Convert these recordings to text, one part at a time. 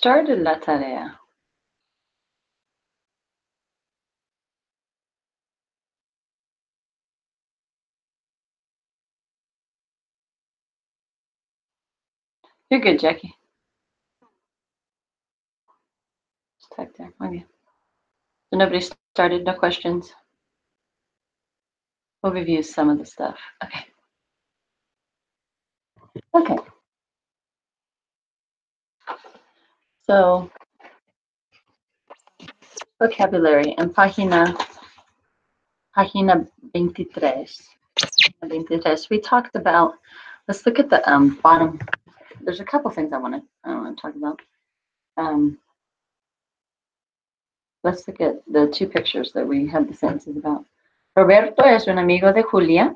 started la tarea? You're good, Jackie. Just type there. Okay. So nobody started, no questions. We'll review some of the stuff. Okay. Okay. So vocabulary en página 23. We talked about, let's look at the bottom. There's a couple things I want to talk about. Let's look at the two pictures that we had the sentences about. Roberto es un amigo de Julia.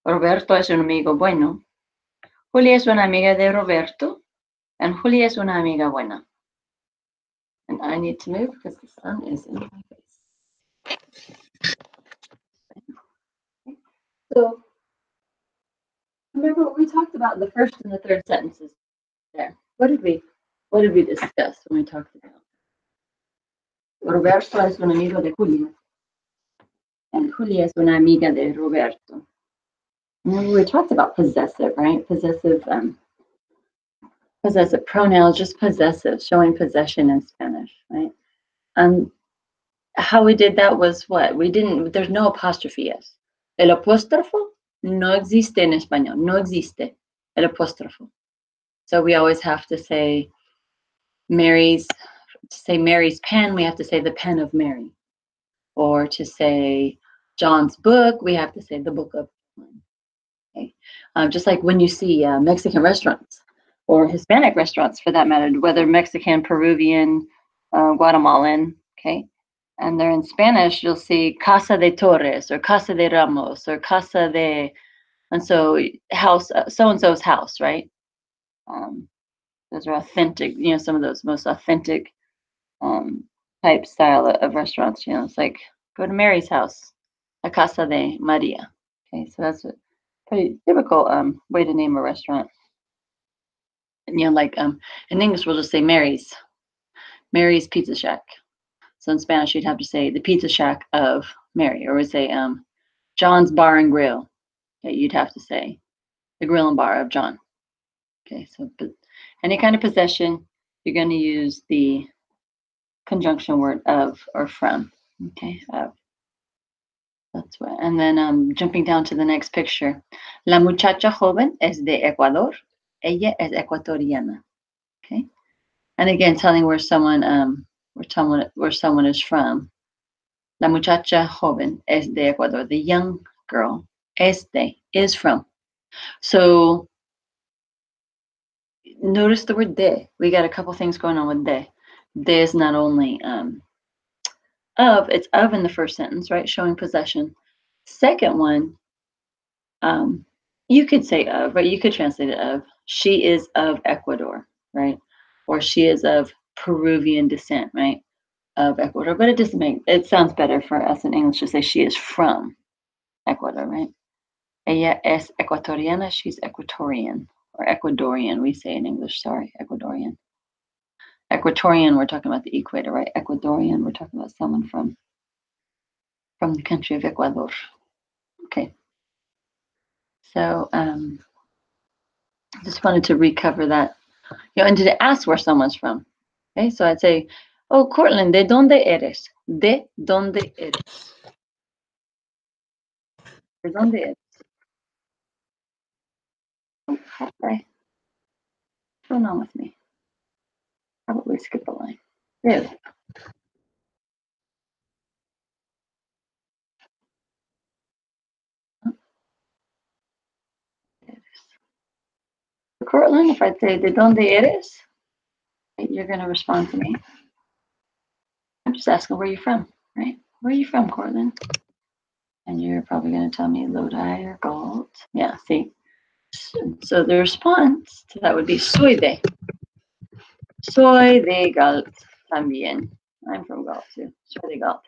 Roberto es un amigo bueno. Julia es una amiga de Roberto. And Julia es una amiga buena. And I need to move because the sun is in my face. So remember we talked about the first and the third sentences there. What did we discuss when we talked about? Roberto es un amigo de Julia. And Julia es una amiga de Roberto. Remember we talked about possessive, right? Possessive pronouns, just possessive, showing possession in Spanish, right? How we did that was what? There's no apostrophe S. El apóstrofo no existe en español, no existe el apóstrofo. So we always have to say Mary's pen, we have to say the pen of Mary. Or to say John's book, we have to say the book of John. Okay? Just like when you see Mexican restaurants or Hispanic restaurants for that matter, whether Mexican, Peruvian, Guatemalan, okay? And they're in Spanish, you'll see Casa de Torres or Casa de Ramos or Casa de, and so house, so-and-so's house, right? Those are authentic, some of those most authentic type style of restaurants, it's like go to Mary's house, La Casa de Maria. Okay, so that's a pretty typical way to name a restaurant. And, like in English, we'll just say Mary's Pizza Shack. So in Spanish, you'd have to say the Pizza Shack of Mary, or we say John's Bar and Grill. Okay, you'd have to say the Grill and Bar of John. Okay, so any kind of possession, you're going to use the conjunction word of or from. Okay, of. That's what. And then jumping down to the next picture. La muchacha joven es de Ecuador. Ella es ecuatoriana. Okay, and again, telling where someone is from. La muchacha joven es de Ecuador. The young girl is from. So notice the word de. We got a couple things going on with de. De is not only of, it's of in the first sentence, right? Showing possession. Second one, you could say of, right? You could translate it of. She is of Ecuador, right? Or she is of Peruvian descent, right? Of Ecuador, but it sounds better for us in English to say she is from Ecuador, right? Ella es ecuatoriana, she's Equatorian, or Ecuadorian, we say in English, sorry, Ecuadorian. Equatorian, we're talking about the equator, right? Ecuadorian, we're talking about someone from the country of Ecuador. Okay. So just wanted to recover that. And to ask where someone's from. Okay, so I'd say, oh, Cortland, ¿de dónde eres? ¿De dónde eres? ¿De dónde eres? Okay. What's going on with me? Probably skip a line. Really? Cortland, if I say, ¿de dónde eres? You're going to respond to me. I'm just asking where you're from, right? Where are you from, Cortland? And you're probably going to tell me Lodi or Galt. Yeah, see? So the response to that would be soy de. Soy de Galt también. I'm from Galt too. Soy de Galt.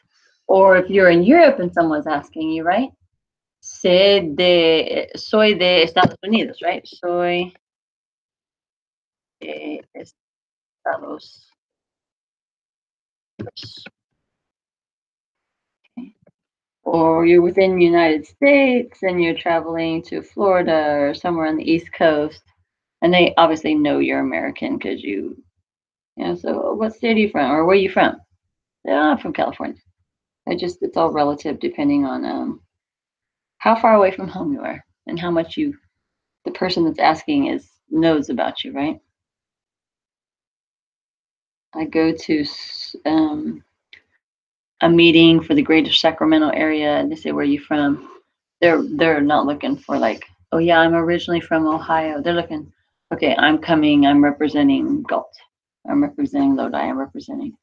Or if you're in Europe and someone's asking you, right? Soy de Estados Unidos, right? Soy de Carlos. Okay. Or you're within the United States and you're traveling to Florida or somewhere on the East Coast, and they obviously know you're American because you know, so what state are you from or where are you from? Yeah, I'm from California. It's all relative depending on how far away from home you are and how much the person that's asking knows about you, right? I go to a meeting for the greater Sacramento area and they say, where are you from? They're not looking for like, oh yeah, I'm originally from Ohio. They're looking, okay, I'm representing Galt. I'm representing Lodi. I'm representing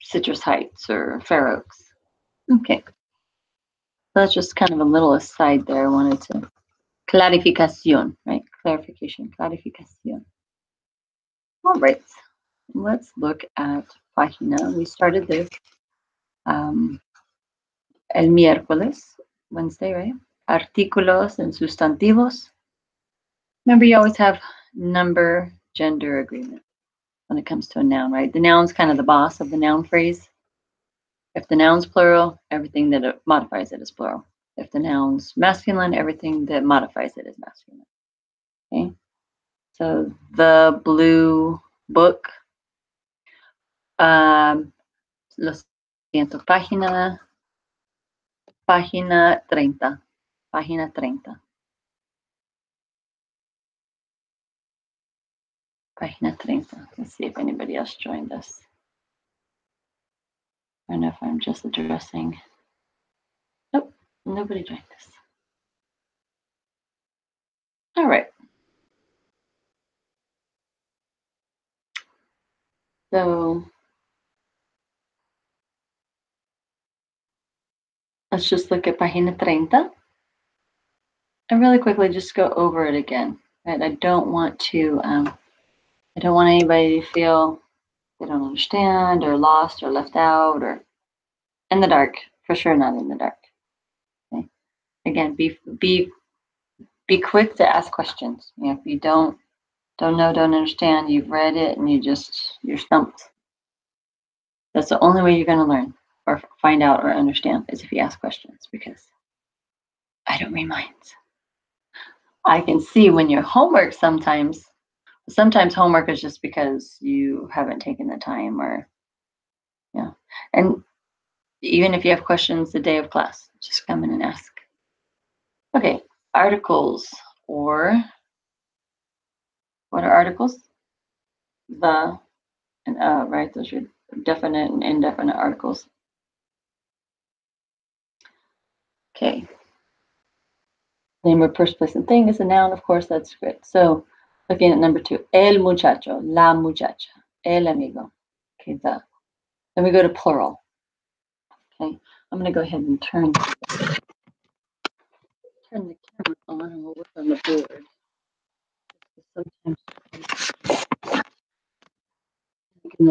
Citrus Heights or Fair Oaks. Okay. So that's just kind of a little aside there. I wanted to clarificación, right? Clarification, clarificación. All right. Let's look at página. We started this el miércoles, Wednesday, right? Artículos and sustantivos. Remember, you always have number, gender agreement when it comes to a noun, right? The noun's kind of the boss of the noun phrase. If the noun's plural, everything that it modifies it is plural. If the noun's masculine, everything that modifies it is masculine. Okay. So the blue book. Lo siento, página 30. Página 30. Página 30. Let's see if anybody else joined us. I don't know if I'm just addressing. Nope, nobody joined us. All right. So let's just look at página 30 and really quickly just go over it again. Right? I don't want anybody to feel they don't understand or lost or left out or in the dark. For sure, not in the dark. Okay. Again, be quick to ask questions. You know, if you don't know, don't understand, you've read it and you're stumped. That's the only way you're going to learn or find out or understand is if you ask questions, because I don't read minds. I can see when your homework sometimes homework is just because you haven't taken the time or, yeah. And even if you have questions the day of class, just come in and ask. Okay, articles, or what are articles? The and right? Those are definite and indefinite articles. Okay. Name of person, place, and thing is a noun, of course, that's great. So looking at number 2, el muchacho, la muchacha, el amigo. Okay, the. Then we go to plural. Okay, I'm going to go ahead and turn the camera on and we'll work on the board. Sometimes,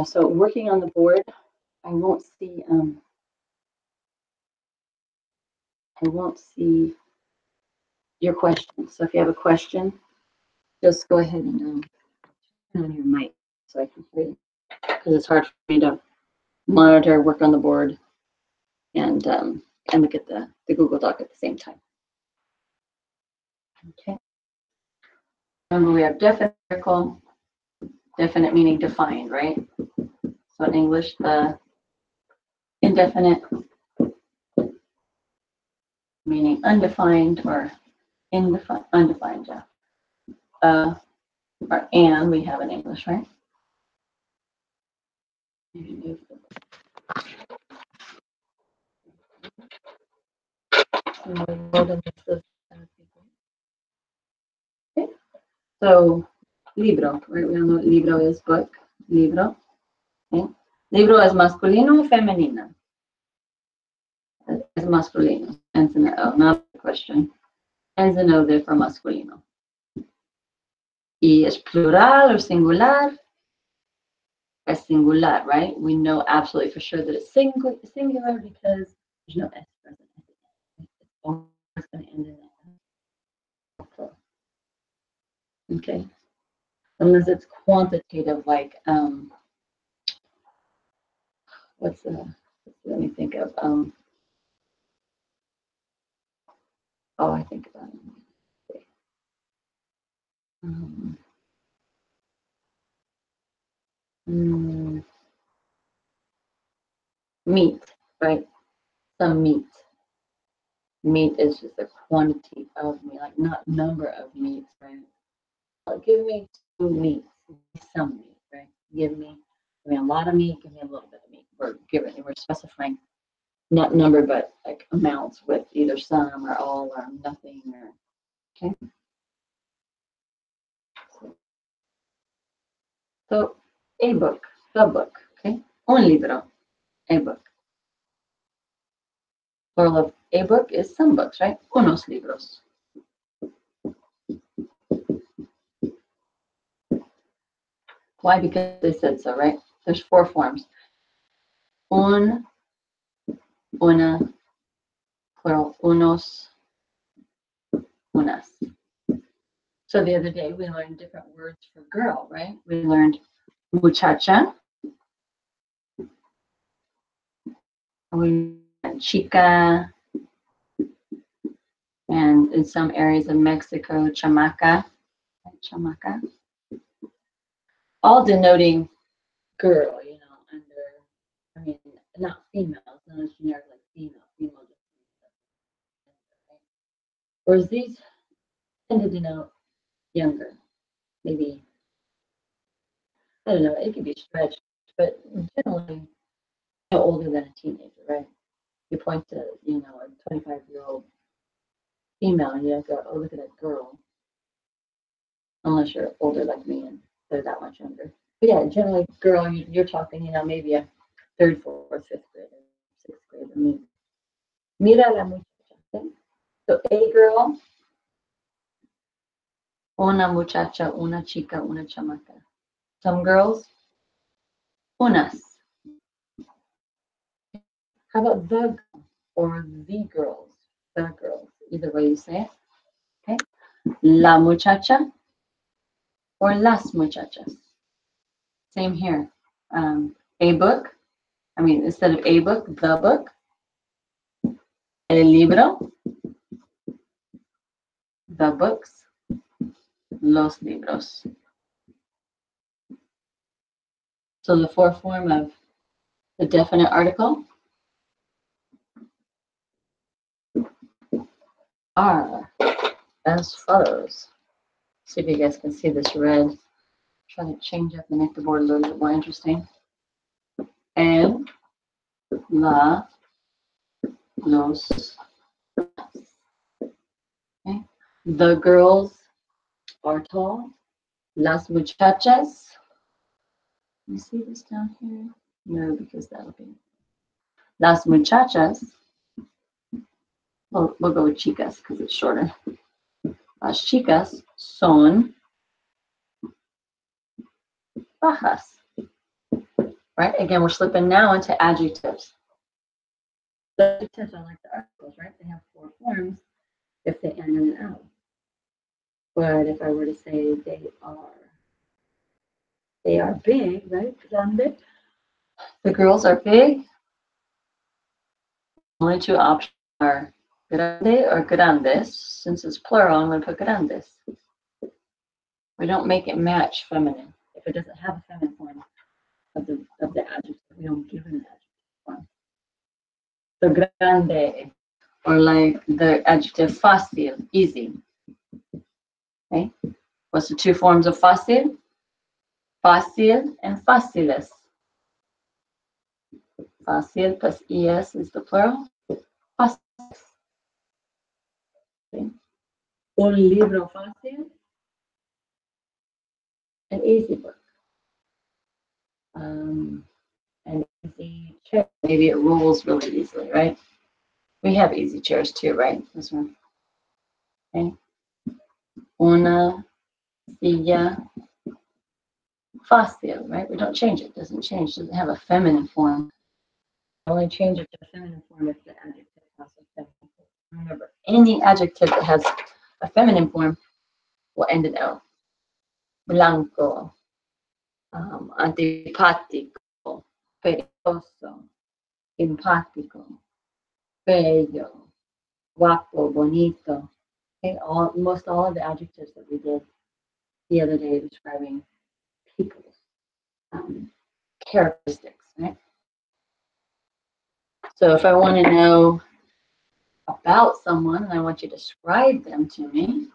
so working on the board, I won't see your questions. So if you have a question, just go ahead and turn on your mic so I can hear you, because it's hard for me to monitor, work on the board, and look at the Google Doc at the same time. Okay. Remember, we have definite article, definite meaning defined, right? So in English, the indefinite meaning undefined or undefined, yeah. Or and we have in English, right? Okay. So libro, right? We all know what libro is, book. Libro. Okay. Libro es masculino o femenino? Es masculino. Ends in O, not a question. Ends in O there for masculino. Y es plural or singular? Es singular, right? We know absolutely for sure that it's singular because there's no S present. It's always going to end in O. Okay. unless it's quantitative, like what's the? Let me think of oh, I think about it. Um, meat, right? Some meat. Meat is just a quantity of meat, like not number of meats, right? Give me 2 meats, some meat, right? Give me a lot of meat, give me a little bit of meat. We're specifying not number, but like amounts with either some or all or nothing or okay. So a book, the book, okay? Un libro, a book. Plural of a book is some books, right? Unos libros. Why? Because they said so, right? There's 4 forms. Un, una, plural, unos, unas. So the other day we learned different words for girl, right? We learned muchacha, we learned chica, and in some areas of Mexico, chamaca, chamaca, all denoting girl, I mean, not females, not as generic like female. Whereas these tend to denote younger, maybe, I don't know, it could be stretched, but generally no older than a teenager, right? You point to, a 25-year-old female and you don't go, oh, look at that girl, unless you're older like me and they're that much younger. But yeah, generally, girl, you're talking, maybe a 3rd, 4th, 5th grader, 6th grader. I mean, mira la muchacha. Okay? So a girl, una muchacha, una chica, una chamaca. Some girls, unas. How about the girl or the girls? The girls, either way you say it. Okay. La muchacha or las muchachas. Same here. A book. I mean, instead of a book, the book. El libro. The books. Los libros. So the 4th form of the definite article are as follows. See if you guys can see this red. Try to change up and make the board a little bit more interesting. El, la, los. Okay. The girls are tall. Las muchachas. You see this down here? No, because that'll be. Las muchachas. We'll go with chicas because it's shorter. Las chicas son bajas. Right? Again, we're slipping now into adjectives. The adjectives are like the articles, right? They have 4 forms if they end in an L. But if I were to say they are big, right? Grande. The girls are big. Only 2 options are grande or grandes. Since it's plural, I'm going to put grandes. We don't make it match feminine. If it doesn't have a feminine form of the adjective, we don't give it an adjective form. So grande, or like the adjective fácil, easy. Okay. What's the 2 forms of fácil? Fácil and fáciles. Fácil plus es is the plural. Fáciles. Okay. Un libro fácil. An easy book. An easy chair. Maybe it rolls really easily, right? We have easy chairs too, right? This one. Okay. Una silla fácil, right? We don't change it. It doesn't change. It doesn't have a feminine form. We only change it to a feminine form if the adjective has a feminine form. Remember, any adjective that has a feminine form will end in L. blanco, antipático, perezoso, empático, bello, guapo, bonito. Okay, most all of the adjectives that we did the other day describing people's characteristics, right? So if I want to know about someone and I want you to describe them to me,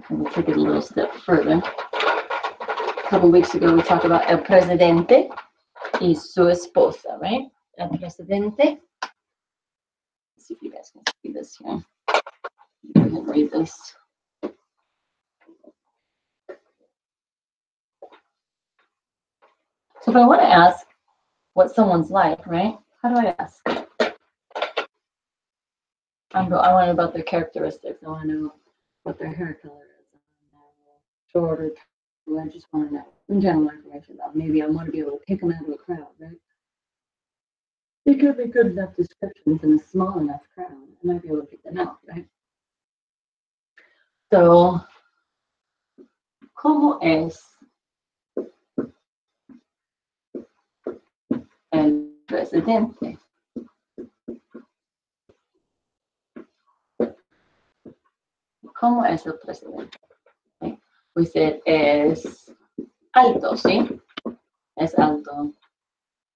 we'll take it a little step further. A couple weeks ago, we talked about el presidente y su esposa, right? El presidente. Let's see if you guys can see this here. Go ahead and read this. So if I want to ask what someone's like, right? How do I ask? I want to know about their characteristics. I want to know what their hair color is. Short or tall. I just want to know in general information about. Maybe I want to be able to pick them out of a crowd, right? They could be good enough descriptions in a small enough crowd. I might be able to pick them out, right? So, ¿cómo es el presidente? ¿Cómo es el presidente? Okay. We said es alto, ¿sí? Es alto.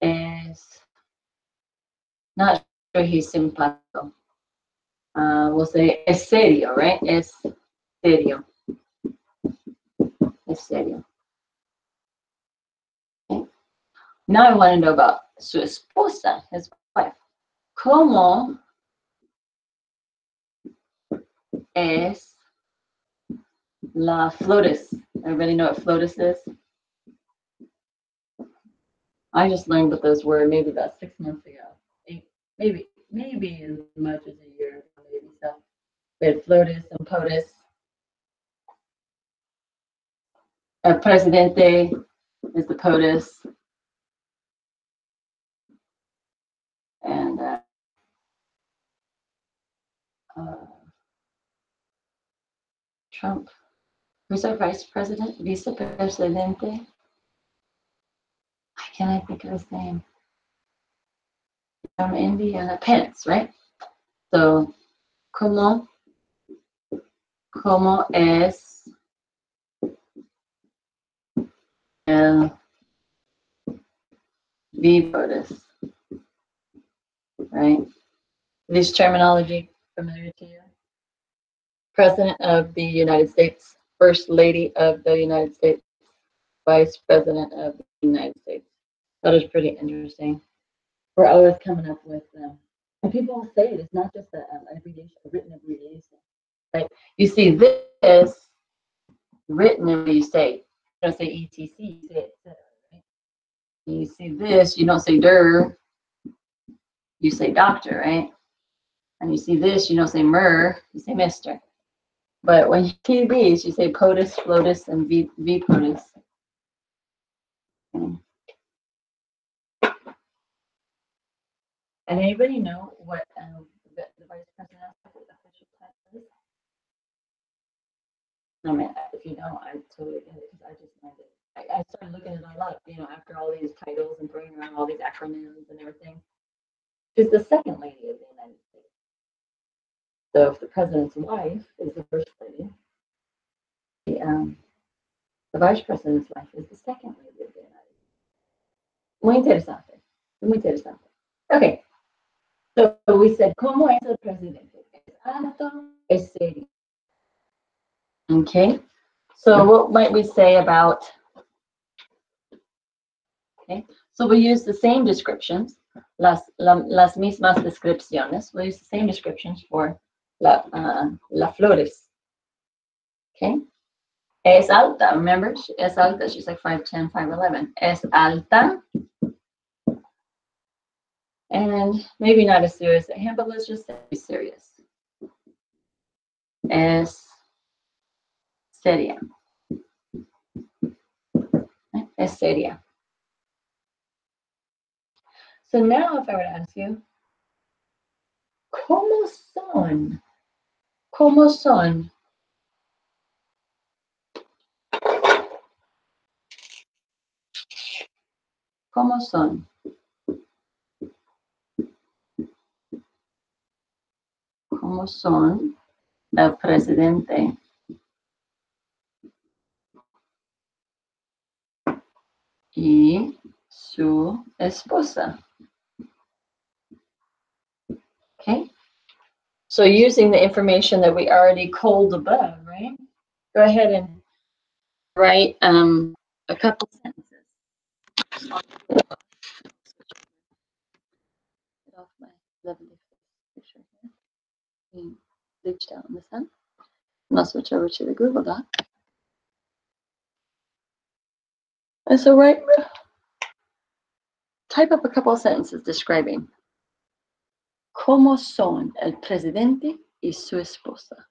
Es not sure he's simpático. We'll say es serio, right? Es serio. Es serio. Okay. Now I want to know about su esposa, his wife. ¿Cómo es la Flores? Everybody know what Flores is? I just learned what those were maybe about 6 months ago. Maybe as much as a year ago, maybe so. We had Flores and POTUS. Presidente is the POTUS. And Trump. Who's our vice president? Vicepresidente. Why can't I think of his name? From Indiana. Pence, right? So, ¿cómo es el POTUS? Right? This terminology familiar to you? President of the United States, First Lady of the United States, Vice President of the United States. That is pretty interesting. We're always coming up with them. And people will say it. It's not just a written abbreviation. Right? You see this written and you say, you don't say ETC, you say etc. Right? You see this, you don't say der, you say doctor, right? And you see this, you don't say mer, you say mister. But when you see these, you say POTUS, FLOTUS, and VPOTUS. Okay. And anybody know what the vice president's official title is? I mean, if you don't, I totally get it because I just learned it. I started looking it all up, after all these titles and throwing around all these acronyms and everything. She's the second lady of the United States. So if the president's wife is the first lady, the vice president's wife is the second lady of the United States. Muy interesante. Muy interesante. Okay. So we said, ¿cómo es el presidente? ¿Es alto? ¿Es serio? Okay. So what might we say about, okay, so we use the same descriptions, las mismas descripciones. We'll use the same descriptions for la Flores. Okay. Es alta, remember? Es alta, she's like 5'10", 5'11". Es alta. And maybe not as serious at hand, but let's just say serious. Es seria. Es seria. So now if I were to ask you, ¿Cómo son? ¿Cómo son? ¿Cómo son? ¿Cómo son el presidente y su esposa? Okay. So using the information that we already culled above, right? Go ahead and write a couple sentences. Get off my lovely picture here. Being bleached out in the sun. And I'll switch over to the Google Doc. And so type up a couple of sentences describing cómo son el presidente y su esposa.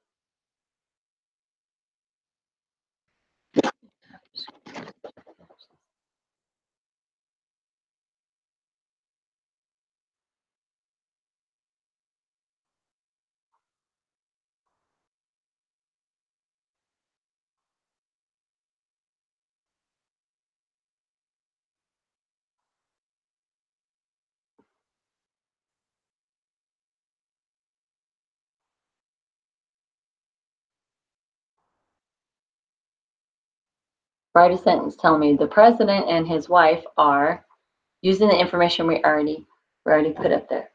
Write a sentence telling me the president and his wife are using the information we already put up there.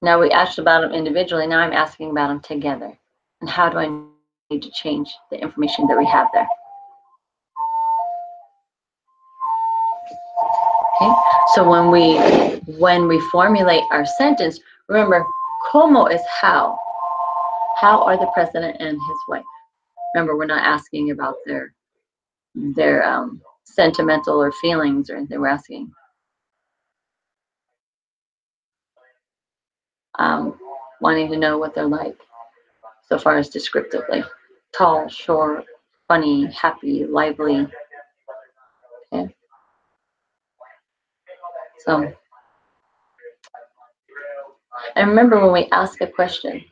Now we asked about them individually. Now I'm asking about them together. And how do I need to change the information that we have there? Okay. So when we formulate our sentence, remember, cómo is how. How are the president and his wife? Remember, we're not asking about their sentimental or feelings or anything. We're asking wanting to know what they're like so far as descriptively. Tall, short, funny, happy, lively. Okay. So, and remember when we ask a question,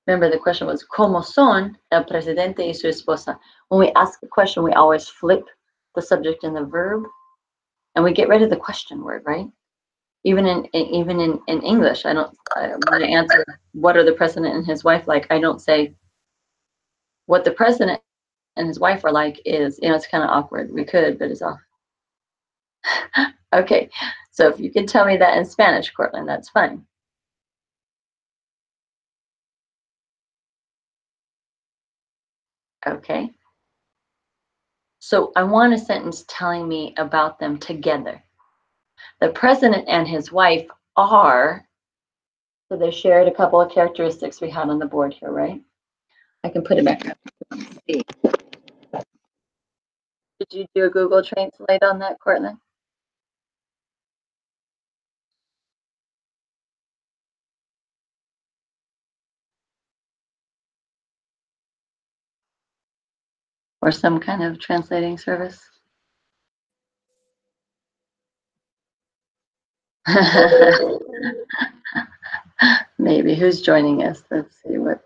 remember the question was, ¿Cómo son el presidente y su esposa? When we ask a question, we always flip the subject and the verb, and we get rid of the question word, right? Even in English, when I answer, what are the president and his wife like? I don't say, what the president and his wife are like is, it's kind of awkward. We could, but it's off. Okay, so if you could tell me that in Spanish, Cortland, that's fine. Okay. So I want a sentence telling me about them together. The president and his wife are, so they shared a couple of characteristics we had on the board here, right? I can put it back up. Did you do a Google Translate on that, Cortland? Or some kind of translating service? Maybe. Who's joining us? Let's see what.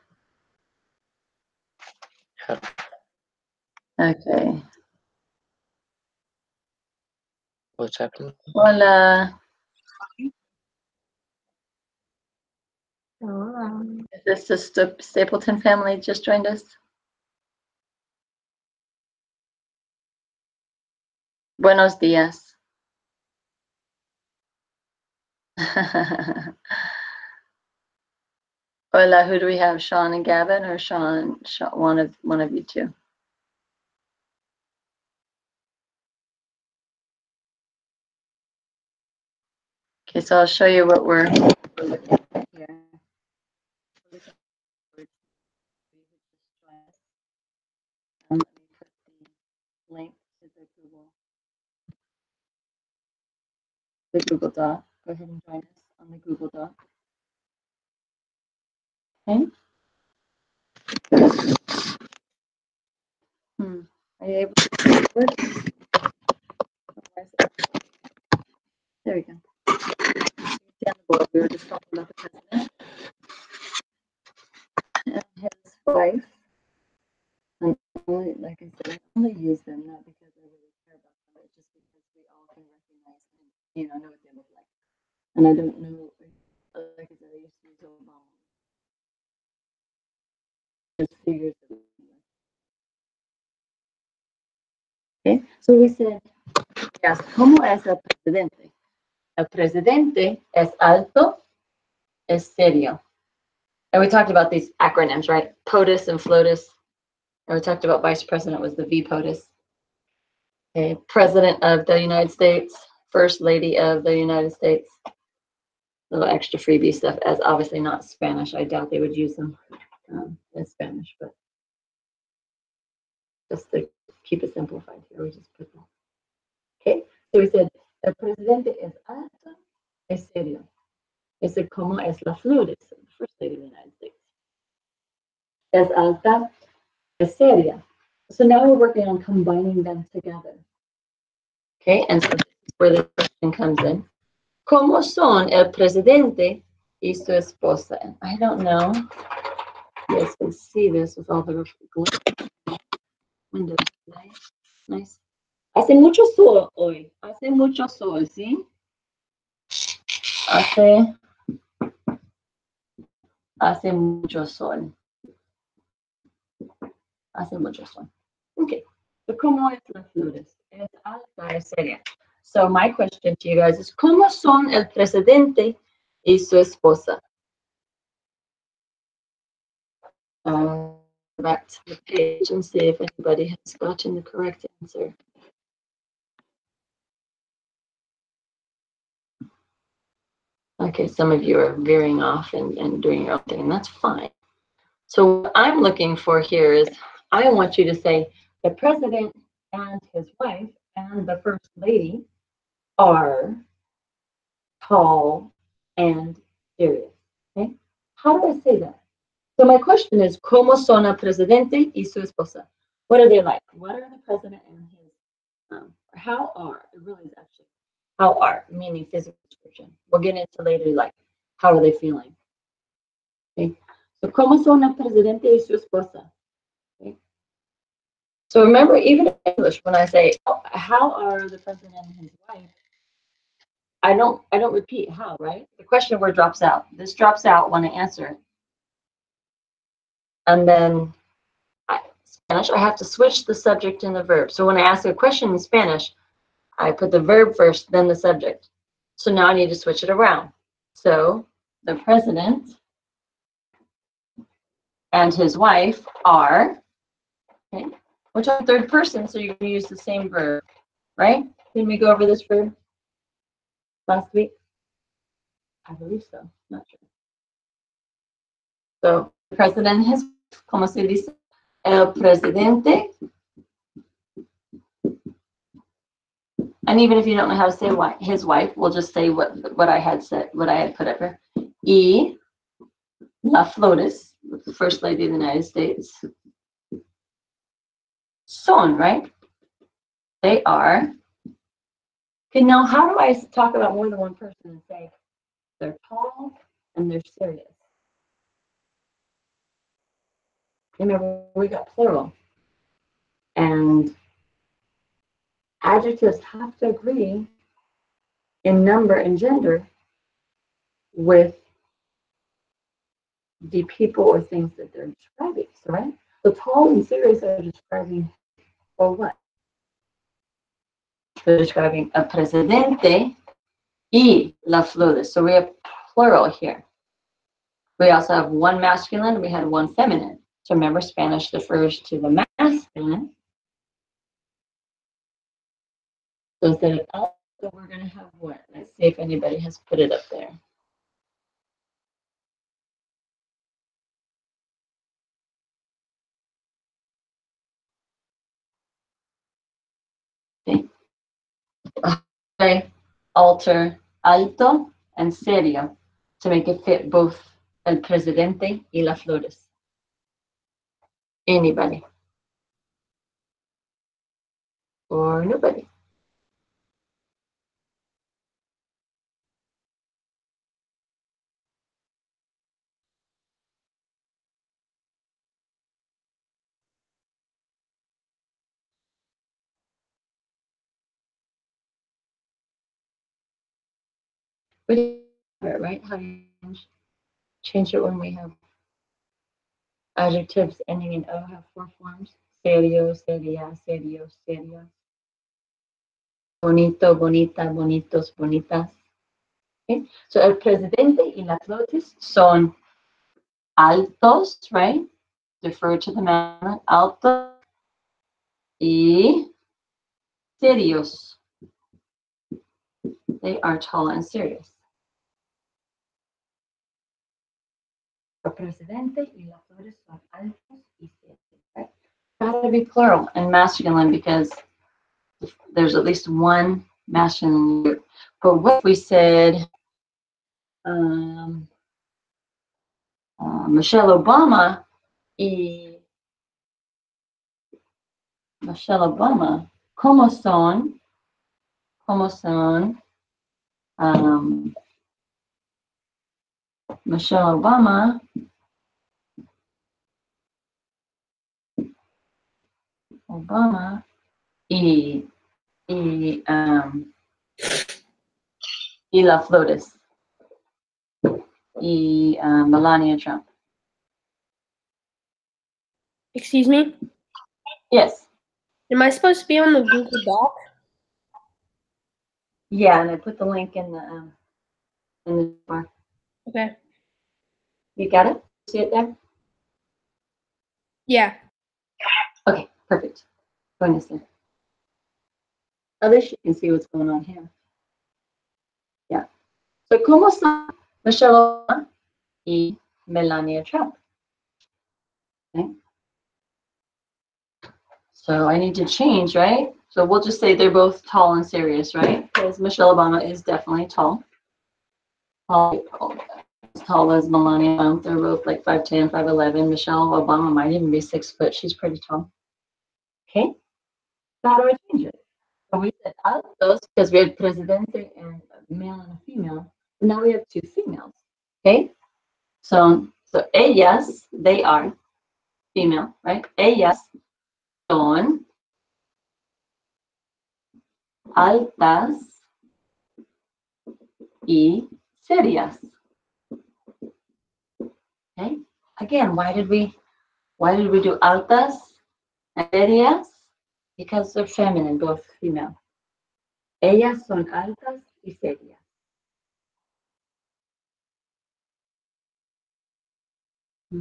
Okay. What's happening? Hola. Hola. Is this the Stapleton family just joined us? Buenos días. Hola, who do we have? Sean and Gavin, or Sean one of you two? Okay, so I'll show you what we're looking at here. Let me put the link to the Google Doc. Go ahead and join us on the Google Doc. Okay. Are you able to see it? There we go. See on the board, we were just talking about the president and his wife. And only, like I said, I only use them not because I really care about them, but just because we all can recognize and know what they look like. And I don't know, like I said, I used to use Obama. Just figures. Okay, so we said, yes, ¿cómo es el presidente? El presidente es alto, es serio. And we talked about these acronyms, right? POTUS and FLOTUS. And we talked about vice president was the V POTUS. Okay, president of the United States, first lady of the United States. Little extra freebie stuff, as obviously not Spanish. I doubt they would use them in Spanish, but just to keep it simplified here, we just put that. Okay, so we said, el presidente es alto, es serio. Es como es la Flores, the first lady of the United States. Es alta, es seria. So now we're working on combining them together. Okay, and so this is where the question comes in. ¿Cómo son el presidente y su esposa? And I don't know. You guys can see this with all the windows. Nice. Hace mucho sol hoy. Hace mucho sol, ¿sí? Hace mucho sol. Hace mucho sol. Okay. So, ¿cómo es la Flores? Es alta, es seria. So, my question to you guys is, ¿cómo son el presidente y su esposa? Back to the page and see if anybody has gotten the correct answer. Okay, some of you are veering off and doing your own thing, and that's fine. So what I'm looking for here is, I want you to say the president and his wife and the first lady are tall and serious. Okay? How do I say that? So my question is, ¿cómo son el presidente y su esposa? What are they like? What are the president and his, how are, it really is actually, how are, meaning physical description. We'll get into later, like, how are they feeling? Okay. So, ¿cómo son el presidente y su esposa? Okay. So remember, even in English, when I say, oh, how are the president and his wife, I don't repeat how, right? The question word drops out. This drops out when I answer it. And then Spanish, I have to switch the subject and the verb. So when I ask a question in Spanish, I put the verb first, then the subject. So now I need to switch it around. So the president and his wife are, okay, which are third person, so you're going to use the same verb, right? Didn't we go over this verb last week? I believe so, not sure. So the president, his, como se dice, el presidente. And even if you don't know how to say his wife, we'll just say what I had said, what I had put up here. Y la Flores, the first lady of the United States. Son, right? They are. Okay, now how do I talk about more than one person and say they're tall and they're serious? Remember, we got plural. And adjectives have to agree in number and gender with the people or things that they're describing. So, right? So tall and serious are describing, or what? They're describing a presidente y la Flores. So we have plural here. We also have one masculine, we had one feminine. So remember, Spanish refers to the masculine. So instead of alto, we're going to have what? Let's see if anybody has put it up there. Okay. Alter alto and serio to make it fit both el presidente y la Flores. Anybody? Or nobody? But you have it, right? How do you change it when we have adjectives ending in O have 4 forms? Serio, seria, serio, seria. Bonito, bonita, bonitos, bonitas. Okay? So el presidente y las flores son altos, right? Defer to the man, altos y serios. They are tall and serious. El presidente y las flores son altos y serios. Right? Got to be plural and masculine because there's at least one masculine group. But what if we said Michelle Obama y Michelle Obama, ¿cómo son? ¿Cómo son? Michelle Obama y, y, y la Flores y Melania Trump. Excuse me? Yes. Am I supposed to be on the Google Doc? Yeah, and I put the link in the bar. Okay. You got it? See it there? Yeah. Okay, perfect. Join us there. At least you can see what's going on here. Yeah. So, ¿cómo está Michelle Obama y Melania Trump? Okay. So I need to change, right? So we'll just say they're both tall and serious, right? Because Michelle Obama is definitely tall. As tall as Melania Trump. They're both like 5'10", 5'11". Michelle Obama might even be 6 foot. She's pretty tall. Okay. So how do I change it? So we said altos because we had presidente and a male and a female. Now we have 2 females. Okay. So ellas, they are female, right? Ellas son altas y serias. Okay. Again, why did we do altas and serias? Because they're feminine, both female. Ellas son altas y serias.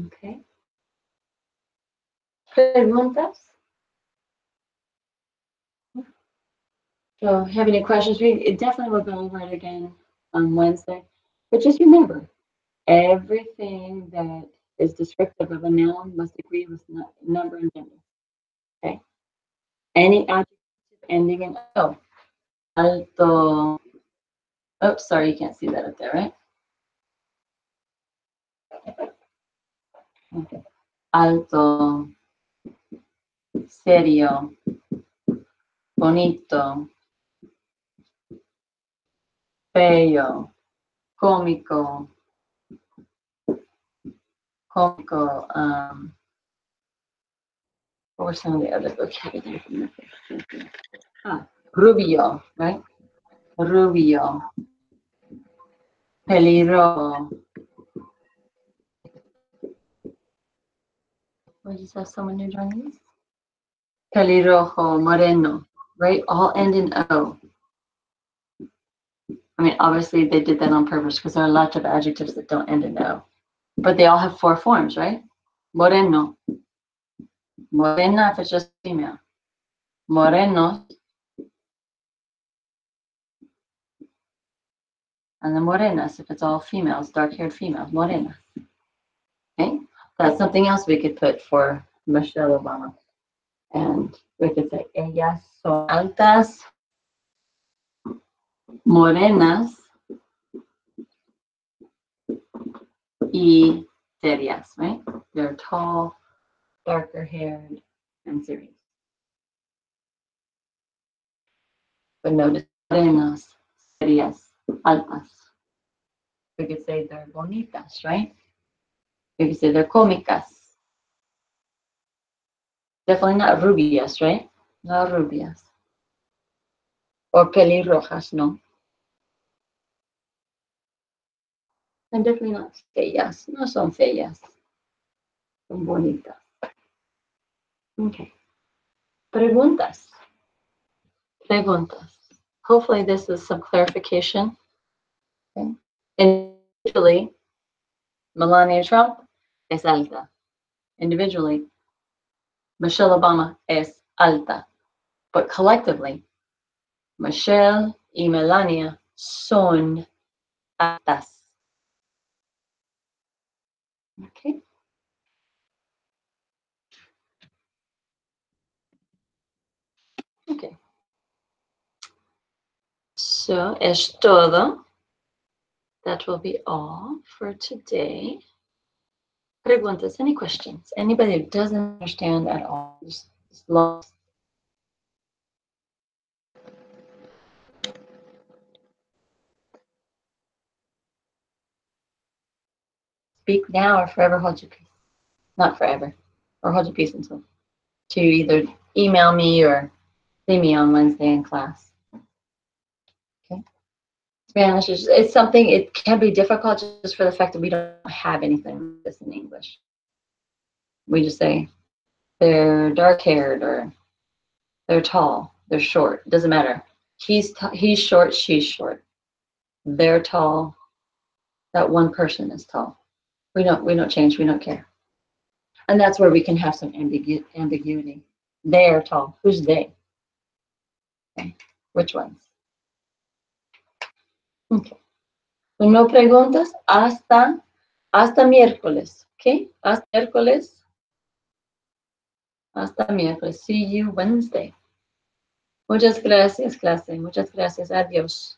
Okay. Preguntas? So, have any questions? We definitely will go over it again on Wednesday. But just remember, everything that is descriptive of a noun must agree with number and gender. Okay. Any adjective ending in O. Alto. Oh, sorry, you can't see that up there, right? Okay. Alto. Serio. Bonito. Feo. Cómico. Cómico. What were some of the other vocabulary? Rubio, right? Rubio. Pelirrojo. We just have someone new joining us. Pelirrojo, moreno, right? All end in O. I mean, obviously they did that on purpose because there are lots of adjectives that don't end in O. But they all have 4 forms, right? Moreno. Morena if it's just female. Morenos. And the morenas if it's all females, dark-haired females. Morena. Okay? That's something else we could put for Michelle Obama. And we could say, ellas son altas, morenas y serias, right? They're tall, darker haired, and serious. But notice morenas, serias, altas. We could say they're bonitas, right? We could say they're cómicas. Definitely not rubias, right? No rubias. Or pelirrojas, no. I'm definitely not feas. No son feas. Son bonitas. Okay. Preguntas. Preguntas. Hopefully this is some clarification. Okay. Individually, Melania Trump es alta. Individually, Michelle Obama es alta. But collectively, Michelle y Melania son altas. Okay. Okay. So es todo. That will be all for today. Preguntas, any questions? Anybody who doesn't understand at all, just lost. Speak now or forever hold your peace. Not forever, or hold your peace until to either email me or see me on Wednesday in class. Okay. Spanish is it's something, it can be difficult just for the fact that we don't have anything like this in English. We just say they're dark haired or they're tall, they're short. It doesn't matter. He's short, she's short. They're tall. That one person is tall. We don't change. We don't care. And that's where we can have some ambiguity. They're tall. Who's they? Okay. Which ones? Okay. So no preguntas hasta miércoles. Okay. Hasta miércoles. Hasta miércoles. See you Wednesday. Muchas gracias, clase. Muchas gracias. Adiós.